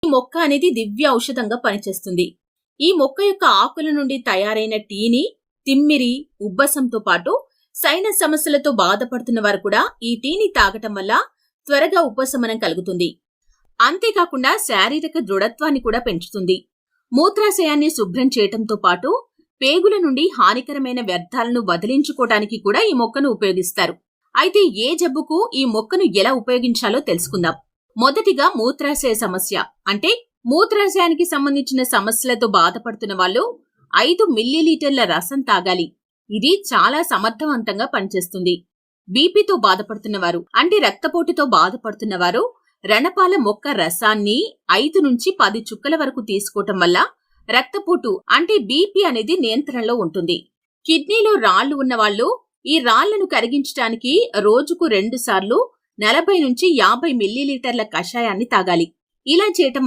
ఈ మొక్క అనేది దివ్య ఔషధంగా పనిచేస్తుంది. ఈ మొక్క యొక్క ఆకుల నుండి తయారైన టీని తిమ్మిరి, ఉబ్బసంతో పాటు సైనస్ సమస్యలతో బాధపడుతున్న వారు కూడా ఈ టీని తాగటం వల్ల త్వరగా ఉపశమనం కలుగుతుంది. అంతేకాకుండా శారీరక దృఢత్వాన్ని కూడా పెంచుతుంది. మూత్రాశయాన్ని శుభ్రం చేయటంతో పాటు పేగుల నుండి హానికరమైన వ్యర్థాలను వదిలించుకోవడానికి కూడా ఈ మొక్కను ఉపయోగిస్తారు. అయితే ఏ జబ్బుకు ఈ మొక్కను ఎలా ఉపయోగించాలో తెలుసుకుందాం. మొదటిగా మూత్రాశయ సమస్య అంటే మూత్రాశయానికి సంబంధించిన సమస్యలతో బాధపడుతున్న వాళ్ళు 5 మిల్లీలీటర్ల రసం తాగాలి. ఇది చాలా సమర్థవంతంగా పనిచేస్తుంది. బీపీతో బాధపడుతున్నవారు అంటే రక్తపోటుతో బాధపడుతున్నవారు రణపాల మొక్క రసాన్ని 5 నుంచి 10 చుక్కల వరకు తీసుకోవటం వల్ల రక్తపోటు అంటే బీపీ అనేది నియంత్రణలో ఉంటుంది. కిడ్నీలో రాళ్లు ఉన్నవాళ్లు ఈ రాళ్లను కరిగించడానికి రోజుకు 2 సార్లు 40 నుంచి 50 మిల్లీలీటర్ల కషాయాన్ని తాగాలి. ఇలా చేయటం వల్ల